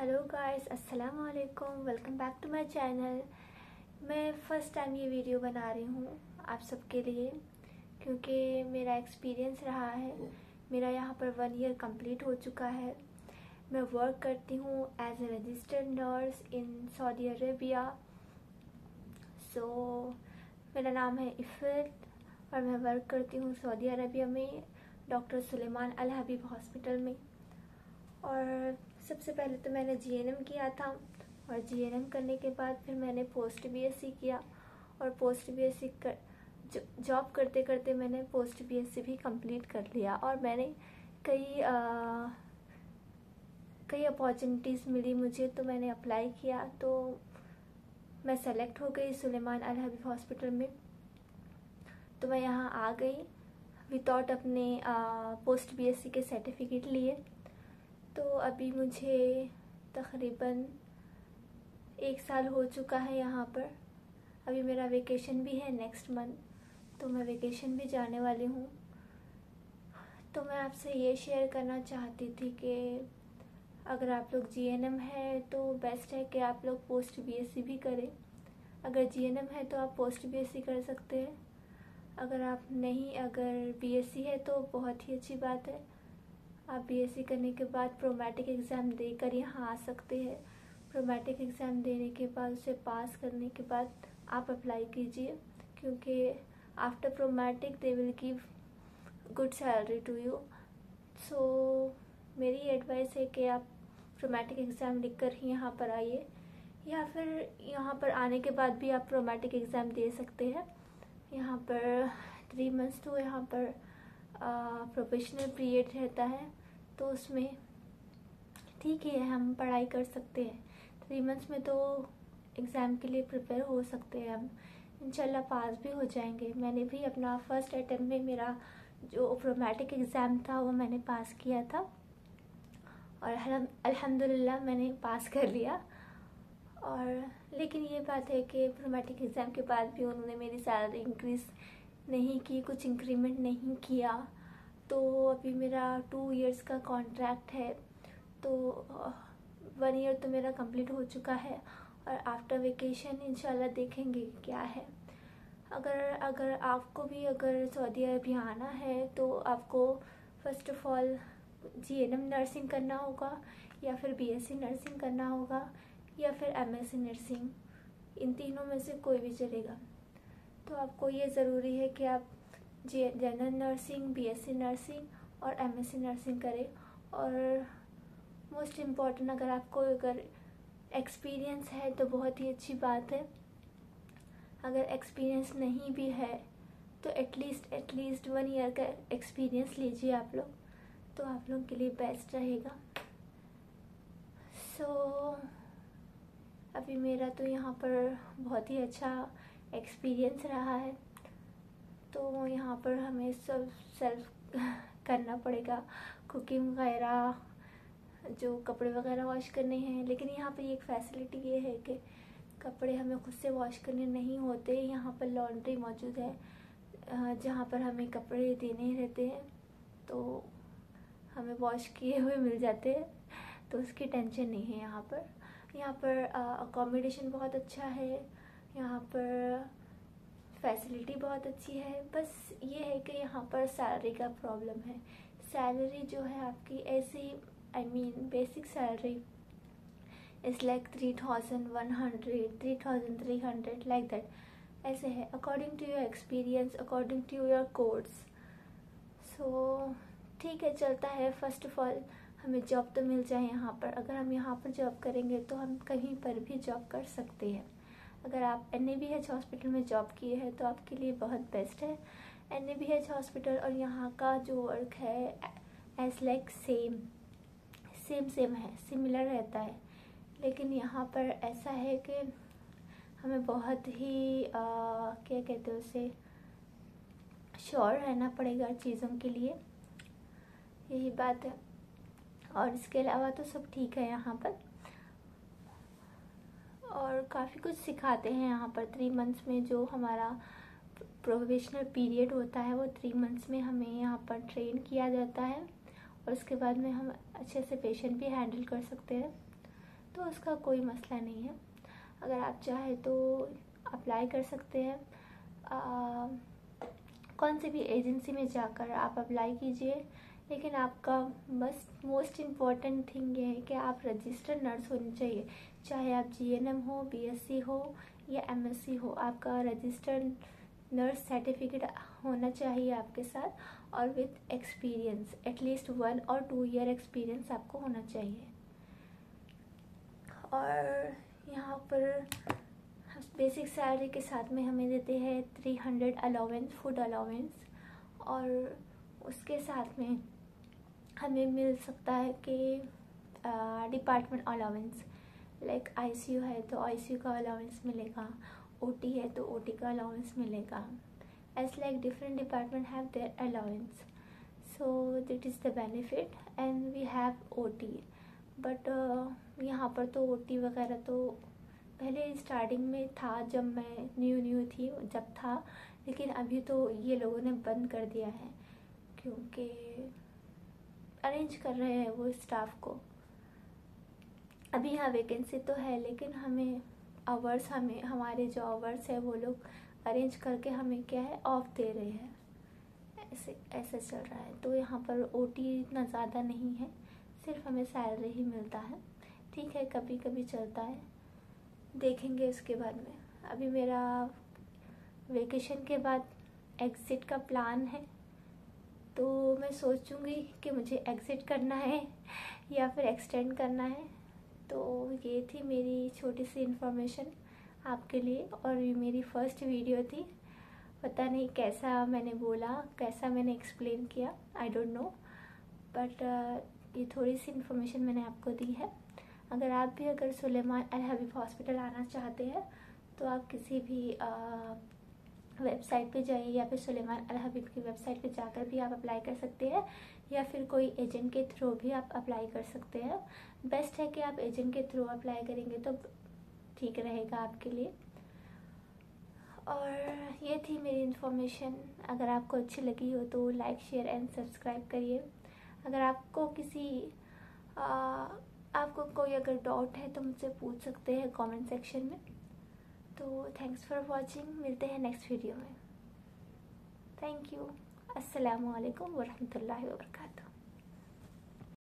Hello guys, अस्सलाम वालेकुम। Welcome back to my channel. मैं फ़र्स्ट टाइम ये वीडियो बना रही हूँ आप सबके लिए, क्योंकि मेरा एक्सपीरियंस रहा है। मेरा यहाँ पर 1 ईयर कंप्लीट हो चुका है। मैं वर्क करती हूँ as a registered nurse in Saudi Arabia. मेरा नाम है इफ़त और मैं वर्क करती हूँ सऊदी अरेबिया में doctor Sulaiman Al Habib hospital में। और सबसे पहले तो मैंने जीएनएम किया था और जीएनएम करने के बाद फिर मैंने पोस्ट बीएससी किया और पोस्ट बीएससी कर जॉब करते करते मैंने पोस्ट बीएससी भी कंप्लीट कर लिया। और मैंने कई अपॉर्चुनिटीज़ मिली मुझे, तो मैंने अप्लाई किया, तो मैं सेलेक्ट हो गई सुलेमान अल हबीब हॉस्पिटल में। तो मैं यहाँ आ गई विदाउट अपने पोस्ट बीएससी के सर्टिफिकेट लिए। तो अभी मुझे तकरीबन 1 साल हो चुका है यहाँ पर। अभी मेरा वेकेशन भी है नेक्स्ट मंथ, तो मैं वेकेशन भी जाने वाली हूँ। तो मैं आपसे ये शेयर करना चाहती थी कि अगर आप लोग जीएनएम है तो बेस्ट है कि आप लोग पोस्ट बीएससी भी करें। अगर जीएनएम है तो आप पोस्ट बीएससी कर सकते हैं। अगर बीएससी है तो बहुत ही अच्छी बात है। आप बीएससी करने के बाद प्रोमेटिक एग्ज़ाम देकर यहाँ आ सकते हैं। प्रोमेटिक एग्ज़ाम देने के बाद उसे पास करने के बाद आप अप्लाई कीजिए, क्योंकि आफ्टर प्रोमेटिक they will give good salary to you. So मेरी एडवाइस है कि आप प्रोमेटिक एग्ज़ाम लिखकर ही यहाँ पर आइए, या फिर यहाँ पर आने के बाद भी आप प्रोमेटिक एग्ज़ाम दे सकते हैं। यहाँ पर 3 मंथ्स तो यहाँ पर प्रोफेशनल पीरियड रहता है, तो उसमें ठीक है, हम पढ़ाई कर सकते हैं। 3 मंथ्स में तो एग्ज़ाम के लिए प्रिपेयर हो सकते हैं हम, इंशाल्लाह पास भी हो जाएंगे। मैंने भी अपना फर्स्ट अटेम्प्ट में मेरा जो प्रोमेटिक एग्ज़ाम था वो मैंने पास किया था और अल्हम्दुलिल्लाह मैंने पास कर लिया। और लेकिन ये बात है कि प्रोमेटिक एग्ज़ाम के बाद भी उन्होंने मेरी सैलरी इंक्रीज़ नहीं की, कुछ इंक्रीमेंट नहीं किया। तो अभी मेरा 2 इयर्स का कॉन्ट्रैक्ट है, तो 1 ईयर तो मेरा कंप्लीट हो चुका है और आफ्टर वेकेशन इंशाल्लाह देखेंगे क्या है। अगर आपको भी अगर सऊदी अरबिया आना है तो आपको first of all GNM nursing करना होगा, या फिर बीएससी नर्सिंग करना होगा, या फिर एमएससी नर्सिंग। इन तीनों में से कोई भी चलेगा। तो आपको ये ज़रूरी है कि आप जनरल नर्सिंग, बीएससी नर्सिंग और एमएससी नर्सिंग करें। और मोस्ट इम्पॉर्टेंट, अगर एक्सपीरियंस है तो बहुत ही अच्छी बात है। अगर एक्सपीरियंस नहीं भी है तो एटलीस्ट 1 ईयर का एक्सपीरियंस लीजिए आप लोग, तो आप लोगों के लिए बेस्ट रहेगा। अभी मेरा तो यहाँ पर बहुत ही अच्छा एक्सपीरियंस रहा है। तो यहाँ पर हमें सब सेल्फ करना पड़ेगा, कुकिंग वगैरह, जो कपड़े वगैरह वॉश करने हैं। लेकिन यहाँ पर एक फैसिलिटी ये है कि कपड़े हमें खुद से वॉश करने नहीं होते। यहाँ पर लॉन्ड्री मौजूद है जहाँ पर हमें कपड़े देने रहते हैं, तो हमें वॉश किए हुए मिल जाते हैं, तो उसकी टेंशन नहीं है। यहाँ पर अकोमोडेशन बहुत अच्छा है, यहाँ पर फैसिलिटी बहुत अच्छी है। बस ये है कि यहाँ पर सैलरी का प्रॉब्लम है। सैलरी जो है आपकी ऐसी basic salary is like 3,100, 3,300 like that, ऐसे है according to your experience, according to your course. So ठीक है, चलता है। फर्स्ट ऑफ ऑल हमें जॉब तो मिल जाए यहाँ पर। अगर हम यहाँ पर जॉब करेंगे तो हम कहीं पर भी जॉब कर सकते हैं। अगर आप NABH हॉस्पिटल में जॉब किए हैं तो आपके लिए बहुत बेस्ट है। NABH हॉस्पिटल और यहाँ का जो वर्क है एज लाइक सेम है, सिमिलर रहता है। लेकिन यहाँ पर ऐसा है कि हमें बहुत ही क्या कहते हैं उसे, श्योर रहना पड़ेगा चीज़ों के लिए, यही बात है। और इसके अलावा तो सब ठीक है यहाँ पर, और काफ़ी कुछ सिखाते हैं यहाँ पर। 3 मंथ्स में जो हमारा प्रोफेशनल पीरियड होता है वो 3 मंथ्स में हमें यहाँ पर ट्रेन किया जाता है, और उसके बाद में हम अच्छे से पेशेंट भी हैंडल कर सकते हैं। तो उसका कोई मसला नहीं है। अगर आप चाहे तो अप्लाई कर सकते हैं। कौन सी भी एजेंसी में जाकर आप अप्लाई कीजिए, लेकिन आपका मोस्ट इम्पॉर्टेंट थिंग ये है कि आप रजिस्टर्ड नर्स होनी चाहिए। चाहे आप जीएनएम हो, बीएससी हो या एमएससी हो, आपका रजिस्टर्ड नर्स सर्टिफिकेट होना चाहिए आपके साथ, और विथ एक्सपीरियंस एटलीस्ट 1 और 2 ईयर एक्सपीरियंस आपको होना चाहिए। और यहाँ पर बेसिक सैलरी के साथ में हमें देते हैं 300 अलाउंस, फूड अलाउंस, और उसके साथ में हमें मिल सकता है कि डिपार्टमेंट अलाउंस, लाइक आईसीयू है तो आईसीयू का अलाउंस मिलेगा, ओटी है तो ओटी का अलाउंस मिलेगा। As like different department have their allowance, so that is the benefit and we have OT. But यहाँ पर तो ओटी वगैरह तो पहले स्टार्टिंग में था, जब मैं न्यू थी जब था, लेकिन अभी तो ये लोगों ने बंद कर दिया है, क्योंकि अरेंज कर रहे हैं वो स्टाफ को। अभी यहाँ वैकेंसी तो है, लेकिन हमें हमारे जो आवर्स है वो लोग अरेंज करके हमें क्या है ऑफ दे रहे हैं, ऐसे चल रहा है। तो यहाँ पर ओटी इतना ज़्यादा नहीं है, सिर्फ हमें सैलरी ही मिलता है। ठीक है, कभी कभी चलता है, देखेंगे उसके बाद में। अभी मेरा वेकेशन के बाद एग्ज़िट का प्लान है, तो मैं सोचूंगी कि मुझे एग्ज़िट करना है या फिर एक्सटेंड करना है। तो ये थी मेरी छोटी सी इन्फॉर्मेशन आपके लिए, और ये मेरी फर्स्ट वीडियो थी। पता नहीं कैसा मैंने बोला, कैसा मैंने एक्सप्लेन किया, आई डोंट नो, बट ये थोड़ी सी इन्फॉर्मेशन मैंने आपको दी है। अगर सुलेमान अल हबीब हॉस्पिटल आना चाहते हैं तो आप किसी भी वेबसाइट पे जाइए, या फिर सुलेमान अल हबीब की वेबसाइट पे जाकर भी आप अप्लाई कर सकते हैं, या फिर कोई एजेंट के थ्रू भी आप अप्लाई कर सकते हैं। बेस्ट है कि आप एजेंट के थ्रू अप्लाई करेंगे तो ठीक रहेगा आपके लिए। और ये थी मेरी इन्फॉर्मेशन। अगर आपको अच्छी लगी हो तो लाइक, शेयर एंड सब्सक्राइब करिए। अगर आपको कोई अगर डाउट है तो मुझसे पूछ सकते हैं कमेंट सेक्शन में। तो थैंक्स फॉर वॉचिंग, मिलते हैं नेक्स्ट वीडियो में। Thank you. अस्सलामु अलैकुम वरहमतुल्लाहि वबरकातुहू।